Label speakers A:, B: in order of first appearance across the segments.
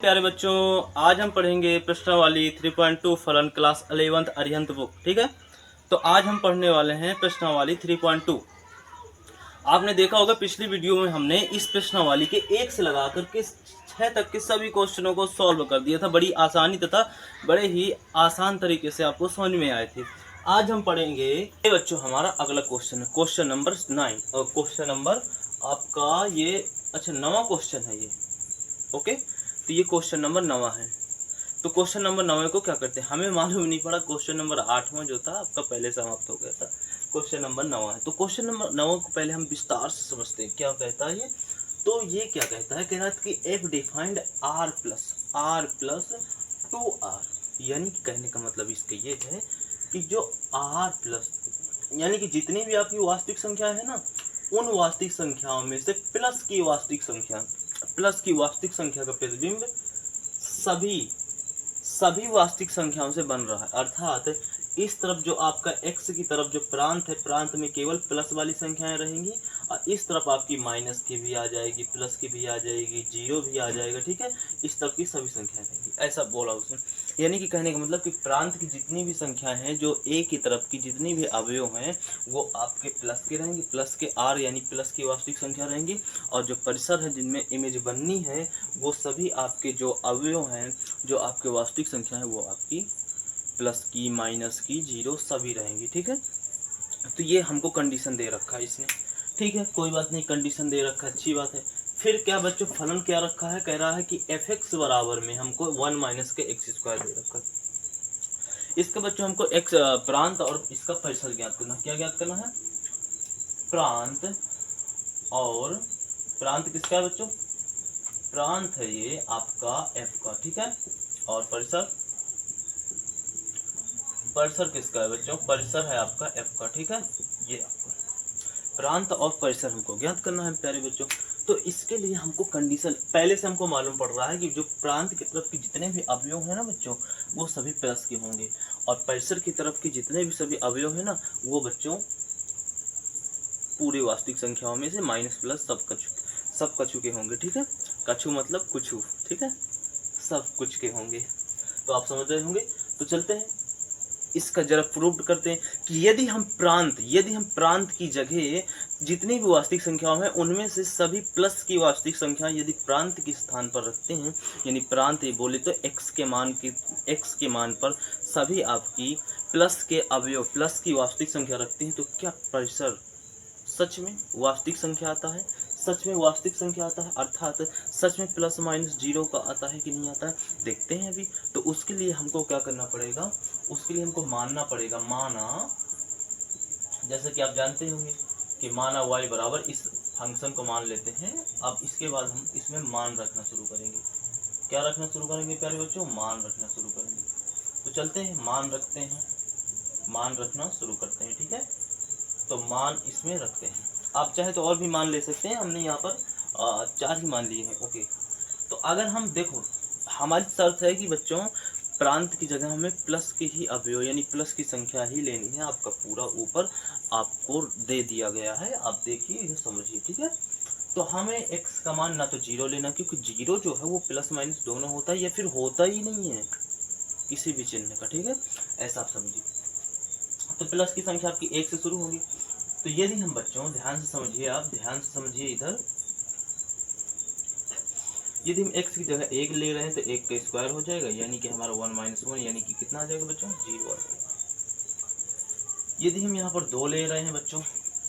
A: प्यारे बच्चों, आज हम पढ़ेंगे प्रश्नावली 3.2 फलन क्लास 11th अरिहंत बुक। ठीक है, तो आज हम पढ़ने वाले हैं प्रश्नावली 3.2। आपने देखा होगा पिछली वीडियो में हमने इस प्रश्नावली के 1 से लगाकर के 6 तक के सभी क्वेश्चनों को सॉल्व कर दिया था, बड़ी आसानी तथा बड़े ही आसान तरीके से आपको समझ में आए थे। आज हम पढ़ेंगे ये बच्चों हमारा अगला क्वेश्चन है, क्वेश्चन नंबर 9 और क्वेश्चन नंबर आपका ये 9वां क्वेश्चन है ये। ओके, तो ये क्वेश्चन नंबर 9 है। तो क्वेश्चन नंबर 9 को क्या करते हैं, हमें मालूम नहीं पड़ा। क्वेश्चन नंबर 8वां जो था आपका पहले समाप्त हो गया था। क्वेश्चन नंबर 9 है, तो क्वेश्चन नंबर 9 को पहले हम विस्तार से समझते हैं क्या कहता है ये। तो ये क्या कहता है, कह रहा है कि F defined are plus 2r, यानी कि कहने का मतलब इसका ये है कि जो r प्लस यानी कि जितनी भी आपकी वास्तविक संख्या है ना, उन वास्तविक संख्याओं में से प्लस की वास्तविक संख्या का प्रतिबिंब सभी वास्तविक संख्याओं से बन रहा है। अर्थात इस तरफ जो आपका x की तरफ जो प्रांत है, प्रांत में केवल प्लस वाली संख्याएं रहेंगी, और इस तरफ आपकी माइनस की भी आ जाएगी, प्लस की भी आ जाएगी, जीरो भी आ जाएगा। ठीक है, इस तरफ की सभी संख्याएं रहेंगी, ऐसा बोला उसने। यानी कि कहने का मतलब कि प्रांत की जितनी भी संख्याएं हैं, जो a की तरफ की जितनी भी अवयव हैं, वो आपके प्लस के रहेंगे, प्लस के r यानी प्लस की वास्तविक संख्या रहेंगी। और जो परिसर है जिनमें इमेज बननी है, वो सभी आपके जो अवयव हैं, जो आपके वास्तविक संख्या है, वो आपकी प्लस की, माइनस की, जीरो सभी रहेंगी। ठीक है, तो ये हमको कंडीशन दे रखा है इसने। ठीक है, कोई बात नहीं, कंडीशन दे रखा है, अच्छी बात है। फिर क्या बच्चों, फलन क्या रखा है, कह रहा है कि एफ एक्स बराबर में हमको 1 माइनस के एक्स स्क्वायर दे रखा है। इसका बच्चों हमको एक्स प्रांत और इसका परिसर ज्ञात करना। क्या ज्ञात करना है, प्रांत और प्रांत किसका है बच्चों, प्रांत है ये आपका एफ का। ठीक है, और परिसर किसका है बच्चों, परिसर है आपका एफ का। ठीक है, ये आपका प्रांत और परिसर हमको ज्ञात करना है प्यारे बच्चों। तो इसके लिए हमको कंडीशन पहले से हमको मालूम पड़ रहा है कि जो प्रांत की तरफ की जितने भी अवयव है ना बच्चों, वो सभी प्लस के होंगे, और परिसर की तरफ की जितने भी सभी अवयव है ना, वो बच्चों पूरी वास्तविक संख्याओं में से माइनस प्लस सब कछु के होंगे। ठीक है, कछु मतलब कुछ, ठीक है, सब कुछ के होंगे। तो आप समझ रहे होंगे। तो चलते हैं इसका जरा प्रूव करते हैं कि यदि हम प्रांत की जगह जितनी भी वास्तविक संख्याओं हैं, उनमें से सभी प्लस की वास्तविक संख्या यदि प्रांत के स्थान पर रखते हैं, यानी प्रांत ही बोले तो x के मान पर सभी आपकी प्लस के अवयव प्लस की वास्तविक संख्या रखते हैं, तो क्या परिसर सच में वास्तविक संख्या आता है, अर्थात सच में प्लस माइनस जीरो का आता है कि नहीं आता है, देखते हैं अभी। तो उसके लिए हमको क्या करना पड़ेगा, उसके लिए हमको मानना पड़ेगा, जैसे कि आप जानते होंगे कि माना y बराबर, इस फंक्शन को मान लेते हैं। अब इसके बाद हम इसमें मान रखना शुरू करेंगे। क्या रखना शुरू करेंगे प्यारे बच्चों, मान रखना शुरू करेंगे। तो चलते हैं, मान रखना शुरू करते हैं। ठीक है, तो मान इसमें रखते हैं। आप चाहे तो और भी मान ले सकते हैं, हमने यहाँ पर 4 ही मान लिए हैं। ओके, तो अगर हम देखो, हमारी शर्त है कि बच्चों प्रांत की जगह हमें प्लस के ही अवयव यानी प्लस की संख्या ही लेनी है। आपका पूरा ऊपर आपको दे दिया गया है, आप देखिए, इसे समझिए। ठीक है, तो हमें x का मान ना तो जीरो लेना, क्योंकि जीरो जो है वो प्लस माइनस दोनों होता है, या फिर होता ही नहीं है किसी भी चिन्ह का। ठीक है, ऐसा आप समझिए। तो प्लस की संख्या आपकी 1 से शुरू होगी। तो यदि हम बच्चों ध्यान से समझिए इधर, यदि हम x की जगह 1 ले रहे हैं तो 1 का स्क्वायर हो जाएगा, यानी कि हमारा 1 माइनस 1 यानी कि कितना आ जाएगा बच्चों, 0 आ जाएगा। यदि हम यहाँ पर 2 ले रहे हैं बच्चों,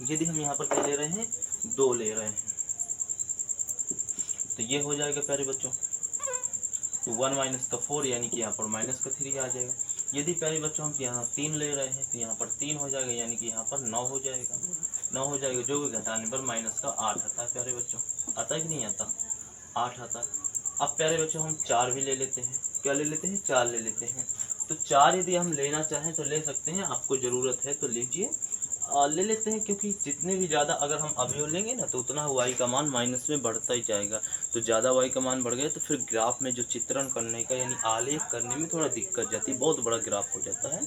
A: यदि हम यहाँ पर क्या ले रहे हैं, 2 ले रहे हैं, तो ये हो जाएगा प्यारे बच्चों, तो 1 माइनस का 4 यानी कि यहाँ पर माइनस का 3 आ जाएगा। यदि प्यारे बच्चों हम यहाँ 3 ले रहे हैं तो यहाँ पर 3 हो जाएगा, यानी कि यहाँ पर 9 हो जाएगा, जो भी घटाने पर माइनस का 8 आता है प्यारे बच्चों। आता है कि नहीं आता, 8 आता है। अब प्यारे बच्चों हम 4 भी ले लेते हैं, क्या ले लेते हैं, 4 ले लेते हैं। तो 4 यदि हम लेना चाहें तो ले सकते हैं, आपको ज़रूरत है तो लीजिए, ले लेते हैं, क्योंकि जितने भी ज़्यादा अगर हम अवयव लेंगे ना, तो उतना y का मान माइनस में बढ़ता ही जाएगा। तो ज़्यादा y का मान बढ़ गया तो फिर ग्राफ में जो चित्रण करने का यानी आलेख करने में थोड़ा दिक्कत जाती है, बहुत बड़ा ग्राफ हो जाता है।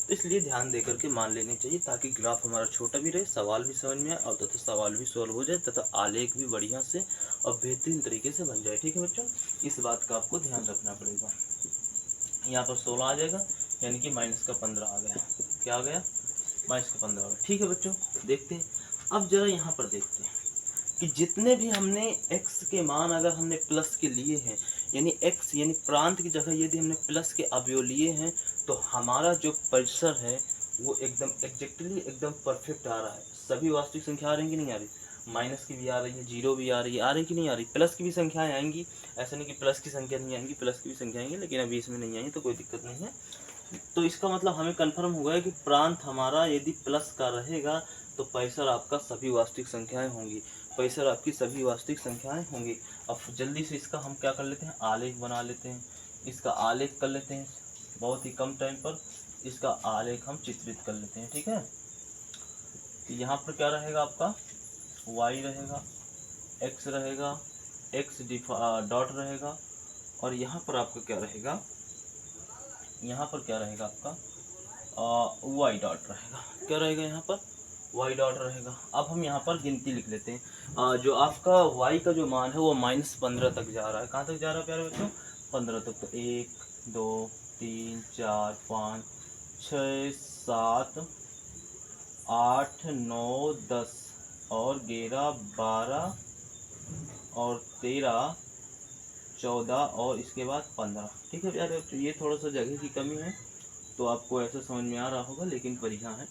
A: तो इसलिए ध्यान दे करके मान लेने चाहिए ताकि ग्राफ हमारा छोटा भी रहे, सवाल भी समझ में आए और तथा सवाल भी सॉल्व हो जाए तथा आलेख भी बढ़िया से और बेहतरीन तरीके से बन जाए। ठीक है बच्चों, इस बात का आपको ध्यान रखना पड़ेगा। यहाँ पर 16 आ जाएगा यानी कि -15 आ गया। क्या आ गया? -15 आ गया। ठीक है बच्चों, देखते हैं अब जरा यहाँ पर देखते हैं कि जितने भी हमने x के मान अगर हमने प्लस के लिए हैं, यानी x यानी प्रांत की जगह यदि हमने प्लस के अवयव लिए हैं, तो हमारा जो परिसर है वो एकदम एग्जैक्टली एकदम परफेक्ट आ रहा है। सभी वास्तविक संख्या आ रही कि नहीं आ रही? माइनस की भी आ रही है, जीरो भी आ रही है, आ रही कि नहीं आ रही? प्लस की भी संख्याएं आएंगी, ऐसा नहीं कि प्लस की संख्या नहीं आएंगी, प्लस की भी संख्या आएंगी, लेकिन अभी इसमें नहीं आएंगी तो कोई दिक्कत नहीं है। तो इसका मतलब हमें कंफर्म हो गया कि प्रांत हमारा यदि प्लस का रहेगा तो परिसर आपका सभी वास्तविक संख्याएं होंगी, परिसर आपकी सभी वास्तविक संख्याएं होंगी। अब जल्दी से इसका हम क्या कर लेते हैं, आलेख बना लेते हैं, इसका आलेख कर लेते हैं। बहुत ही कम टाइम पर इसका आलेख हम चित्रित कर लेते हैं। ठीक है, तो यहाँ पर क्या रहेगा आपका, y रहेगा, x रहेगा, x डॉट रहेगा, और यहाँ पर आपका क्या रहेगा, यहाँ पर क्या रहेगा आपका y डॉट रहेगा। क्या रहेगा यहाँ पर? y डॉट रहेगा। अब हम यहाँ पर गिनती लिख लेते हैं। जो आपका y का जो मान है वो -15 तक जा रहा है। कहाँ तक जा रहा है प्यारे बच्चों? 15 तक। तो 1 2 3 4 5 6 7 8 9 10 और 11 12 और 13 14 और इसके बाद 15। ठीक है प्यारे बच्चों, ये थोड़ा सा जगह की कमी है तो आपको ऐसा समझ में आ रहा होगा, लेकिन बढ़िया है।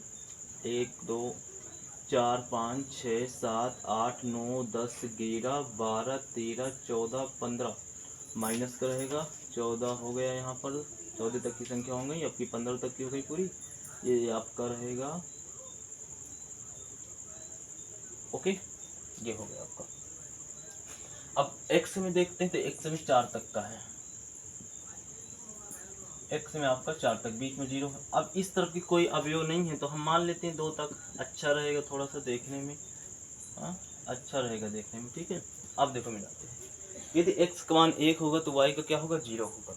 A: 1 2 4 5 6 7 8 9 10 11 12 13 14 15 माइनस का रहेगा 14 हो गया। यहाँ पर 14 तक की संख्या हो गई, आपकी 15 तक की हो गई पूरी। ये आपका रहेगा, ओके, ये हो गया आपका। अब x में देखते हैं तो x में 4 तक का है, x में आपका 4 तक, बीच में 0 है। अब इस तरफ की कोई अवयव नहीं है तो हम मान लेते हैं 2 तक, अच्छा रहेगा थोड़ा सा देखने में, हाँ अच्छा रहेगा देखने में। ठीक है, अब देखो मिलाते हैं, यदि x का मान 1 होगा तो y का क्या होगा? 0 होगा।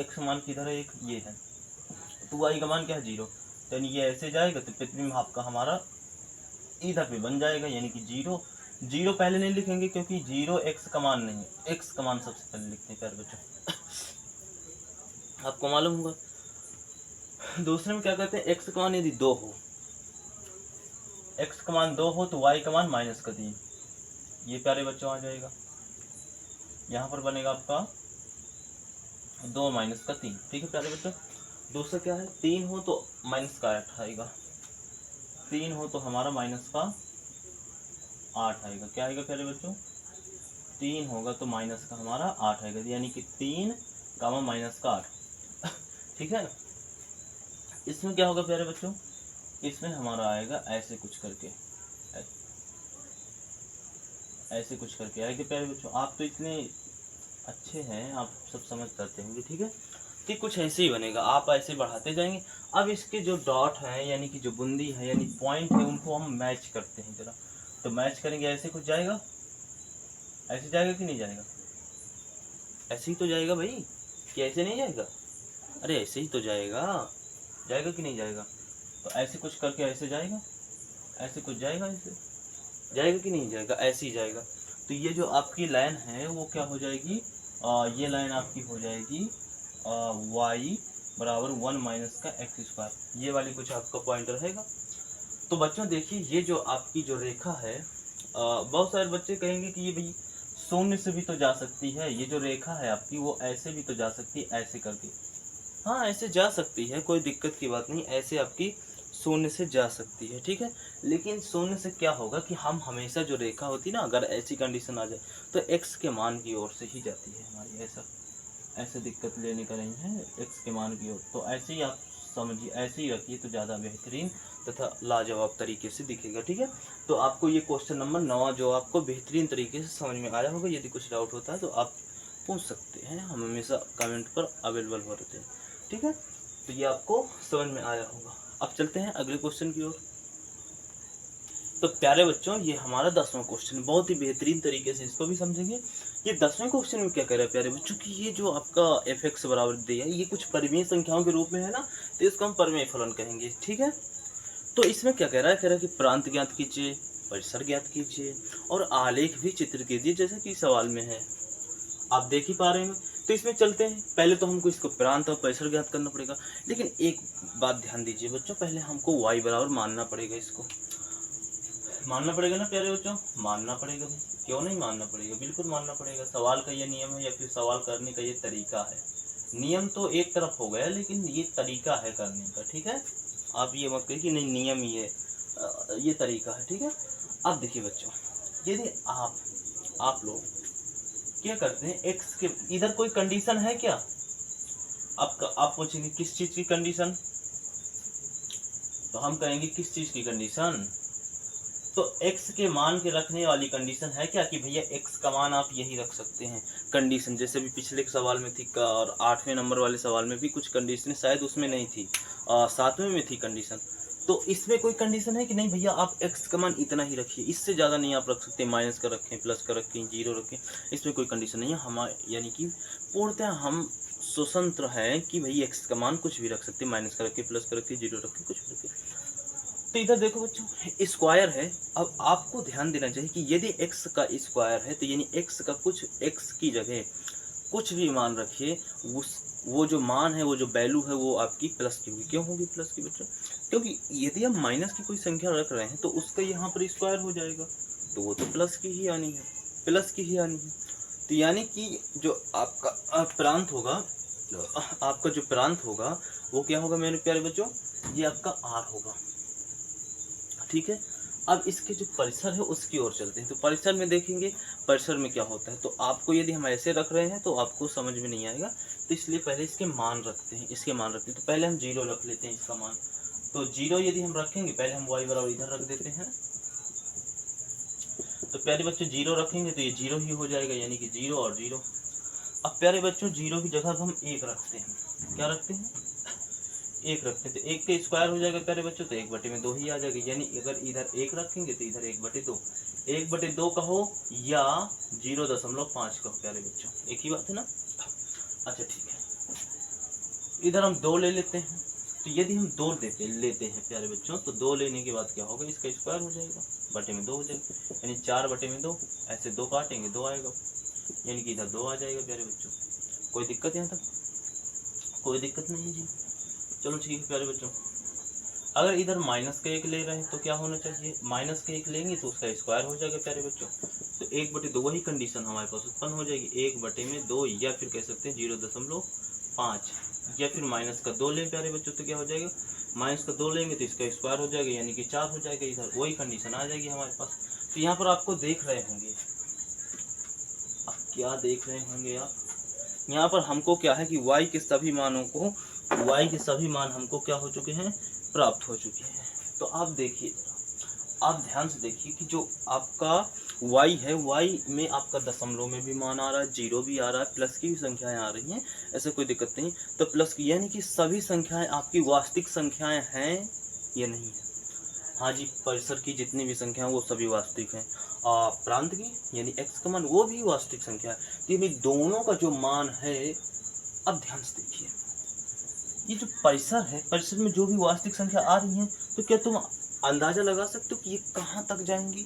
A: x मान किधर है? 1 ये है, तो y का मान क्या है? 0। तो यानी ये ऐसे जाएगा तो पृथ्वी में आपका हमारा इधर पे बन जाएगा, यानी कि 0। 0 पहले नहीं लिखेंगे क्योंकि 0 x का मान नहीं है, x का मान सबसे पहले लिखते हैं प्यारे बच्चों, आपको मालूम होगा। दूसरे में क्या कहते हैं, x का मान यदि 2 हो, x का मान 2 हो तो y का मान -3, ये प्यारे बच्चों आ जाएगा। यहाँ पर बनेगा आपका 2 - 3। ठीक है प्यारे बच्चों, दूसरा क्या है, 3 हो तो -8 आएगा, 3 हो तो हमारा -8 आएगा। क्या आएगा प्यारे बच्चों? 3 होगा तो माइनस का हमारा 8 आएगा, यानी कि 3 -8। ठीक है, इसमें क्या होगा प्यारे बच्चों? इसमें हमारा आएगा ऐसे कुछ करके, ऐसे कुछ करके आएगा प्यारे बच्चों। आप तो इतने अच्छे हैं, आप सब समझ जाते होंगे। ठीक है, कि कुछ ऐसे ही बनेगा, आप ऐसे बढ़ाते जाएंगे। अब इसके जो डॉट है यानी कि जो बूंदी है यानी पॉइंट है, उनको हम मैच करते हैं जरा। तो मैच करेंगे, ऐसे कुछ जाएगा, ऐसे जाएगा कि नहीं जाएगा? ऐसे ही तो जाएगा भाई, कि ऐसे नहीं जाएगा? अरे ऐसे ही तो जाएगा, जाएगा कि नहीं जाएगा? तो ऐसे कुछ करके ऐसे जाएगा, ऐसे कुछ जाएगा, ऐसे जाएगा कि नहीं जाएगा? ऐसे ही जाएगा। तो ये जो आपकी लाइन है वो क्या हो जाएगी, ये लाइन आपकी हो जाएगी y बराबर 1 - का x²। ये वाली कुछ आपका पॉइंट रहेगा। तो बच्चों देखिए, ये जो आपकी जो रेखा है, बहुत सारे बच्चे कहेंगे कि ये भाई शून्य से भी तो जा सकती है, ये जो रेखा है आपकी वो ऐसे भी तो जा सकती है, ऐसे करके। हाँ ऐसे जा सकती है, कोई दिक्कत की बात नहीं, ऐसे आपकी शून्य से जा सकती है। ठीक है, लेकिन शून्य से क्या होगा कि हम हमेशा जो रेखा होती है ना, अगर ऐसी कंडीशन आ जाए तो x के मान की ओर से ही जाती है हमारी, ऐसा ऐसे दिक्कत लेने का नहीं है, x के मान की ओर। तो ऐसे ही आप समझिए, ऐसे ही रखिए तो ज़्यादा बेहतरीन तथा लाजवाब तरीके से दिखेगा। ठीक है, तो आपको ये क्वेश्चन नंबर 9 जो आपको बेहतरीन तरीके से समझ में आया होगा। यदि कुछ डाउट होता है तो आप पूछ सकते हैं, हम हमेशा कमेंट पर अवेलेबल हो रहते हैं। ठीक है, तो ये आपको समझ में आया होगा। अब चलते हैं अगले क्वेश्चन की ओर। तो प्यारे बच्चों ये हमारा 10वां क्वेश्चन, बहुत ही बेहतरीन तरीके से इसको भी समझेंगे। ये 10वें क्वेश्चन में क्या कह रहा है प्यारे बच्चों कि ये जो आपका f(x) बराबर दिया है ये कुछ परिमेय संख्याओं के रूप में है ना, तो इसको हम परिमेय फलन कहेंगे। ठीक है, तो इसमें क्या कह रहा है, कह रहा है कि प्रांत ज्ञात कीजिए, परिसर ज्ञात कीजिए और आलेख भी चित्र कीजिए जैसा कि सवाल में है, आप देख ही पा रहे हैं। तो इसमें चलते हैं, पहले तो हमको इसको प्रांत और परिसर ज्ञात करना पड़ेगा, लेकिन एक बात ध्यान दीजिए बच्चों, पहले हमको y बराबर मानना पड़ेगा, इसको मानना पड़ेगा ना प्यारे बच्चों, मानना पड़ेगा भाई, क्यों नहीं मानना पड़ेगा, बिल्कुल मानना पड़ेगा। सवाल का ये नियम है या फिर सवाल करने का ये तरीका है। नियम तो एक तरफ हो गया लेकिन ये तरीका है करने का। ठीक है, आप ये मत कहिए कि नहीं नियम ये तरीका है। ठीक है, अब देखिए बच्चों, यदि आप लोग क्या करते हैं, x के इधर कोई कंडीशन है क्या, आप पूछेंगे किस चीज की कंडीशन, तो हम कहेंगे किस चीज की कंडीशन, तो x के मान के रखने वाली कंडीशन है क्या कि भैया x का मान आप यही रख सकते हैं। कंडीशन जैसे भी पिछले सवाल में थी और 8वें नंबर वाले सवाल में भी कुछ कंडीशन शायद उसमें नहीं थी, 7वें में थी कंडीशन। तो इसमें कोई कंडीशन है कि नहीं भैया आप x का मान इतना ही रखिए, इससे ज़्यादा नहीं आप रख सकते, माइनस का रखें, प्लस का रखें, जीरो रखें, इसमें कोई कंडीशन नहीं है। हमारे यानी कि पूर्णतः हम स्वतंत्र है कि भाई x का मान कुछ भी रख सकते, माइनस का रखें, प्लस का रखें, जीरो रखें, कुछ भी रखें। तो इधर देखो बच्चों स्क्वायर है, अब आपको ध्यान देना चाहिए कि यदि x का स्क्वायर है तो यानी x का कुछ x की जगह कुछ भी मान रखिए, वो जो मान है, वो जो वैल्यू है वो आपकी प्लस की होगी। क्यों होगी प्लस की बच्चों, क्योंकि यदि हम माइनस की कोई संख्या रख रहे हैं तो उसका यहाँ पर स्क्वायर हो जाएगा, तो वो तो प्लस की ही आनी है, प्लस की ही आनी है। तो यानी कि जो आपका प्रांत होगा, आपका जो प्रांत होगा वो क्या होगा मेरे प्यारे बच्चों, ये आपका r होगा। ठीक है, अब इसके जो परिसर है उसकी ओर चलते हैं। तो परिसर में देखेंगे परिसर में क्या होता है, तो आपको यदि हम ऐसे रख रहे हैं तो आपको समझ में नहीं आएगा, तो इसलिए पहले इसके मान रखते हैं, इसके मान रखते हैं। तो पहले हम 0 रख लेते हैं इसका मान, तो 0 यदि हम रखेंगे, पहले हम y बराबर इधर रख देते हैं, तो प्यारे बच्चों 0 रखेंगे तो ये 0 ही हो जाएगा, यानी कि 0 और 0। अब प्यारे बच्चों 0 की जगह हम 1 रखते हैं, क्या रखते हैं, 1 रखते हैं, तो 1 के स्क्वायर हो जाएगा प्यारे बच्चों, तो 1/2 ही आ जाएगी। यानी अगर इधर 1 रखेंगे तो इधर 1/2, 1/2 कहो या 0.5 कहो प्यारे बच्चों, एक ही बात है ना। अच्छा ठीक है, इधर हम 2 ले लेते हैं, तो यदि हम 2 लेते हैं प्यारे बच्चों, तो 2 लेने के बाद क्या होगा, इसका स्क्वायर हो जाएगा, बटे में 2 हो जाएगा, यानी 4/2, ऐसे 2 काटेंगे 2 आएगा, यानी कि इधर 2 आ जाएगा प्यारे बच्चों। कोई दिक्कत यहाँ तक, कोई दिक्कत नहीं जी। चलो ठीक है प्यारे बच्चों, अगर इधर माइनस का 1 ले रहे हैं तो क्या होना चाहिए, माइनस का 1 लेंगे तो उसका स्क्वायर हो जाएगा प्यारे बच्चों, तो 1/2 वही कंडीशन हमारे पास उत्पन्न हो जाएगी, 1/2 या फिर कह सकते हैं 0.5, या फिर माइनस का 2 लें प्यारे बच्चों, तो क्या हो जाएगा, माइनस का 2 लेंगे तो इसका स्क्वायर हो जाएगा, यानी कि 4 हो जाएगा, इधर वही कंडीशन आ जाएगी हमारे पास। तो यहाँ पर आपको देख रहे होंगे, आप क्या देख रहे होंगे, आप यहाँ पर हमको क्या है कि y के सभी मानों को, y के सभी मान हमको क्या हो चुके हैं, प्राप्त हो चुके हैं। तो आप देखिए, आप ध्यान से देखिए कि जो आपका y है, y में आपका दशमलव में भी मान आ रहा है, 0 भी आ रहा है, प्लस की भी संख्याएं आ रही हैं, ऐसे कोई दिक्कत नहीं। तो प्लस की यानी कि सभी संख्याएं आपकी वास्तविक संख्याएं हैं या नहीं है, हाँ जी, परिसर की जितनी भी संख्या वो सभी वास्तविक हैं, प्रांत की यानी x का मान वो भी वास्तविक संख्या है। तो ये दोनों का जो मान है, अब ध्यान से देखिए, ये जो परिसर है, परिसर में जो भी वास्तविक संख्या आ रही है, तो क्या तुम अंदाजा लगा सकते हो कि ये कहाँ तक जाएंगी।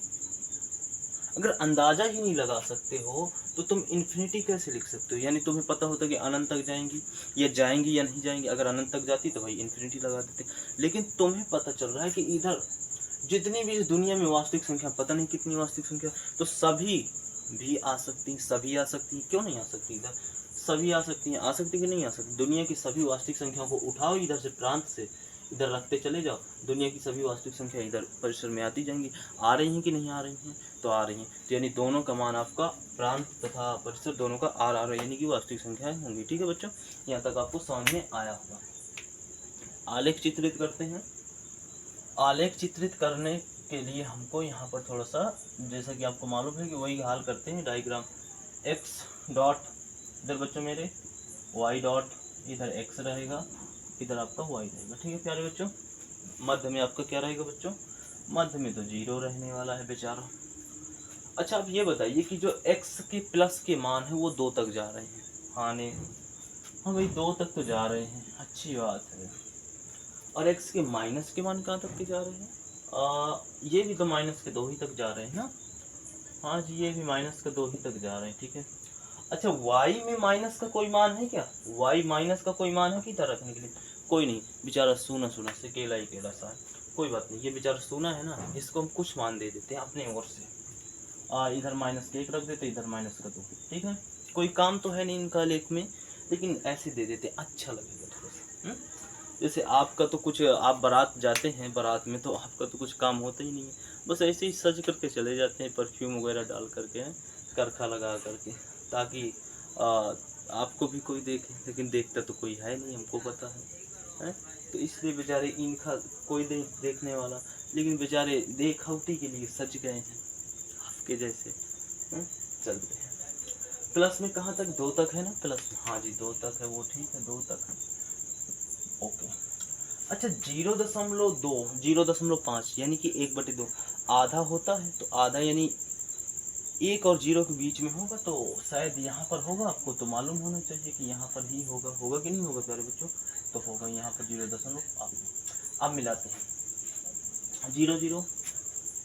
A: अगर अंदाजा ही नहीं लगा सकते हो तो तुम इन्फिनिटी कैसे लिख सकते हो, यानी तुम्हें पता होता कि अनंत तक जाएंगी या नहीं जाएंगी। अगर अनंत तक जाती तो भाई इन्फिनिटी लगा देते, लेकिन तुम्हें पता चल रहा है कि इधर जितनी भी इस दुनिया में वास्तविक संख्या, पता नहीं कितनी वास्तविक संख्या, तो सभी भी आ सकती हैं, सभी आ सकती हैं, क्यों नहीं आ सकती, इधर सभी आ सकती हैं, आ सकती कि नहीं आ सकती। दुनिया की सभी वास्तविक संख्याओं को उठाओ, इधर से प्रांत से इधर रखते चले जाओ, दुनिया की सभी वास्तविक संख्या इधर परिसर में आती जाएंगी। आ रही हैं कि नहीं आ रही हैं, तो आ रही हैं, तो यानी दोनों का मान आपका प्रांत तथा परिसर दोनों का आ रहा है, यानी कि वास्तविक संख्याएं होंगी। ठीक है बच्चों, यहाँ तक आपको समझ में आया होगा। आलेख चित्रित करते हैं। आलेख चित्रित करने के लिए हमको यहाँ पर थोड़ा सा, जैसा कि आपको मालूम है कि वही हाल करते हैं, डायग्राम x डॉट इधर बच्चों मेरे, y डॉट इधर x रहेगा, इधर आपका y रहेगा। ठीक है प्यारे बच्चों, मध्य में आपका क्या रहेगा बच्चों, मध्य में तो 0 रहने वाला है बेचारा। अच्छा आप ये बताइए कि जो x के प्लस के मान है वो 2 तक जा रहे हैं। हाँ नहीं, हाँ भाई 2 तक तो जा रहे हैं, अच्छी बात है। और x के माइनस के मान कहाँ तक के जा रहे हैं? ये भी तो माइनस के 2 ही तक जा रहे हैं ना। हाँ जी, ये भी माइनस के 2 ही तक जा रहे हैं, ठीक है। अच्छा y में माइनस का कोई मान है क्या? y माइनस का कोई मान है कि इधर रखने के लिए? कोई नहीं, बेचारा सूना सूना से केला ही केला सा है। कोई बात नहीं, ये बेचारा सूना है ना, इसको हम कुछ मान दे देते हैं अपने ओर से। इधर माइनस का 1 रख देते, इधर माइनस का 2, ठीक है। कोई काम तो है नहीं इनका लेख में, लेकिन ऐसे दे देते, अच्छा लगेगा थोड़ा सा। जैसे आपका तो कुछ, आप बारात जाते हैं, बारात में तो आपका तो कुछ काम होता ही नहीं है, बस ऐसे ही सज करके चले जाते हैं, परफ्यूम वगैरह डाल करके, करखा लगा करके, ताकि आपको भी कोई देखे, लेकिन देखता तो कोई है नहीं, हमको पता है। तो इसलिए बेचारे इनका कोई देखने वाला, लेकिन बेचारे देखौटी के लिए सज गए हैं आपके जैसे। चल रहे हैं प्लस में कहाँ तक? 2 तक है ना प्लस में? हाँ जी 2 तक है, वो ठीक है, 2 तक है, ओके। अच्छा 0.2 0.5 यानी कि 1/2 आधा होता है, तो आधा यानी 1 और 0 के बीच में होगा, तो शायद यहाँ पर होगा। आपको तो मालूम होना चाहिए कि यहाँ पर ही होगा, होगा कि नहीं होगा प्यारे बच्चों? तो होगा यहाँ पर 0.8। अब मिलाते हैं, 0 0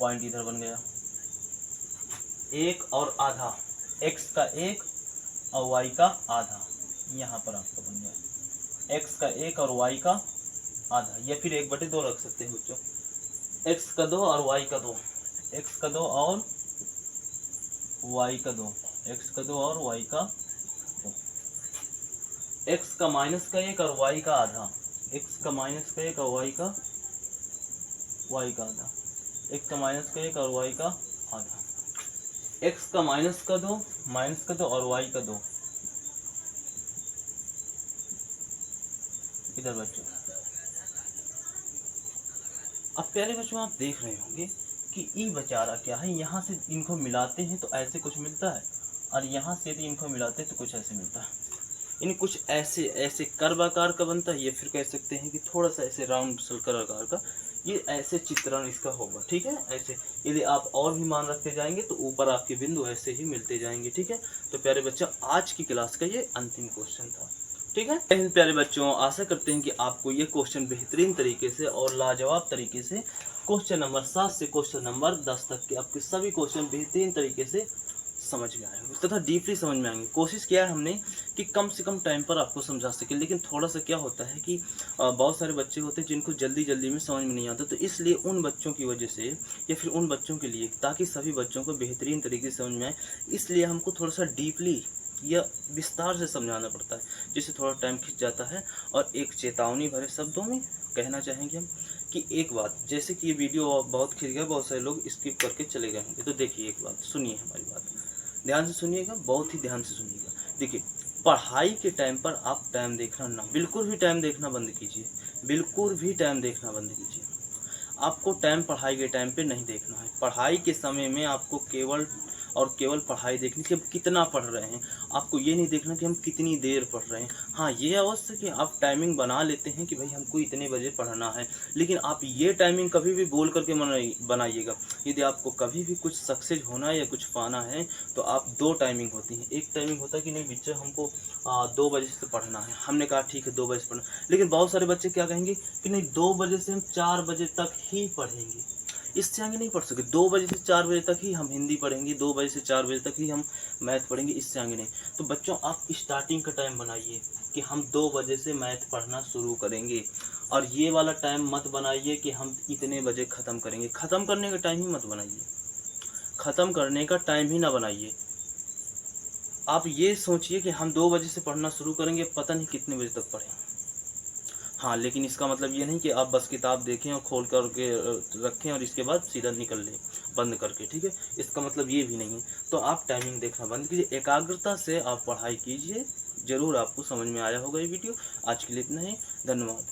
A: पॉइंट इधर बन गया, 1 और आधा, x का 1 और y का आधा, यहाँ पर आपका बन गया x का 1 और y का आधा, या फिर 1/2 रख सकते हैं बच्चों, x का 2 और y का 2, x का 2 और y का 2, x का 2 और y का 2, x का माइनस का 1 और y का आधा, x का माइनस का 1 और y का आधा, x का माइनस का 1 और y का आधा, x का माइनस का 2 और y का 2। इधर बच्चों, अब प्यारे बच्चों आप देख रहे होंगे कि ई बेचारा क्या है, यहाँ से इनको मिलाते हैं तो ऐसे कुछ मिलता है, और यहाँ से यदि इनको मिलाते हैं तो कुछ ऐसे मिलता है, यानी कुछ ऐसे ऐसे कर्व आकार का बनता है, या फिर कह सकते हैं कि थोड़ा सा ऐसे राउंड सर्कल आकार का, ये ऐसे चित्रण इसका होगा, ठीक है। ऐसे यदि आप और भी मान रखते जाएंगे तो ऊपर आपके बिंदु ऐसे ही मिलते जाएंगे, ठीक है। तो प्यारे बच्चों आज की क्लास का ये अंतिम क्वेश्चन था, ठीक है। प्यारे बच्चों आशा करते हैं कि आपको ये क्वेश्चन बेहतरीन तरीके से और लाजवाब तरीके से क्वेश्चन नंबर 7 से क्वेश्चन नंबर 10 तक के आपके सभी क्वेश्चन बेहतरीन तरीके से समझ में आए होंगे तथा डीपली समझ में आएंगे। कोशिश किया है हमने कि कम से कम टाइम पर आपको समझा सके, लेकिन थोड़ा सा क्या होता है कि बहुत सारे बच्चे होते हैं जिनको जल्दी जल्दी में समझ में नहीं आता, तो इसलिए उन बच्चों की वजह से या फिर उन बच्चों के लिए, ताकि सभी बच्चों को बेहतरीन तरीके से समझ में आए, इसलिए हमको थोड़ा सा डीपली या विस्तार से समझाना पड़ता है, जिससे थोड़ा टाइम खिंच जाता है। और एक चेतावनी भरे शब्दों में कहना चाहेंगे हम कि एक बात, जैसे कि ये वीडियो बहुत खिंच गया, बहुत सारे लोग स्किप करके चले गए होंगे, तो देखिए एक बात सुनिए, हमारी बात ध्यान से सुनिएगा, बहुत ही ध्यान से सुनिएगा। देखिए पढ़ाई के टाइम पर आप टाइम देखना ना, बिल्कुल भी टाइम देखना बंद कीजिए, बिल्कुल भी टाइम देखना बंद कीजिए। आपको टाइम पढ़ाई के टाइम पे नहीं देखना है। पढ़ाई के समय में आपको केवल और केवल पढ़ाई देखनी कि हम कितना पढ़ रहे हैं, आपको ये नहीं देखना कि हम कितनी देर पढ़ रहे हैं। हाँ ये अवश्य कि आप टाइमिंग बना लेते हैं कि भाई हमको इतने बजे पढ़ना है, लेकिन आप ये टाइमिंग कभी भी बोल करके बनाइएगा। यदि आपको कभी भी कुछ सक्सेस होना है या कुछ पाना है तो आप 2 टाइमिंग होती हैं। एक टाइमिंग होता है कि नहीं बच्चे हमको 2 बजे से पढ़ना है, हमने कहा ठीक है 2 बजे से पढ़ना, लेकिन बहुत सारे बच्चे क्या कहेंगे कि नहीं 2 बजे से हम 4 बजे तक ही पढ़ेंगे, इससे आगे नहीं पढ़ सकते। 2 बजे से 4 बजे तक ही हम हिंदी पढ़ेंगे, 2 बजे से 4 बजे तक ही हम मैथ पढ़ेंगे, इससे आगे नहीं। तो बच्चों आप स्टार्टिंग का टाइम बनाइए कि हम 2 बजे से मैथ पढ़ना शुरू करेंगे, और ये वाला टाइम मत बनाइए कि हम इतने बजे ख़त्म करेंगे। ख़त्म करने का टाइम ही मत बनाइए, ख़त्म करने का टाइम ही ना बनाइए। आप ये सोचिए कि हम 2 बजे से पढ़ना शुरू करेंगे, पता नहीं कितने बजे तक पढ़ें। हाँ लेकिन इसका मतलब ये नहीं कि आप बस किताब देखें और खोल करके रखें और इसके बाद सीधा निकल लें बंद करके, ठीक है, इसका मतलब ये भी नहीं है। तो आप टाइमिंग देखना बंद कीजिए, एकाग्रता से आप पढ़ाई कीजिए। ज़रूर आपको समझ में आया होगा ये वीडियो। आज के लिए इतना ही, धन्यवाद।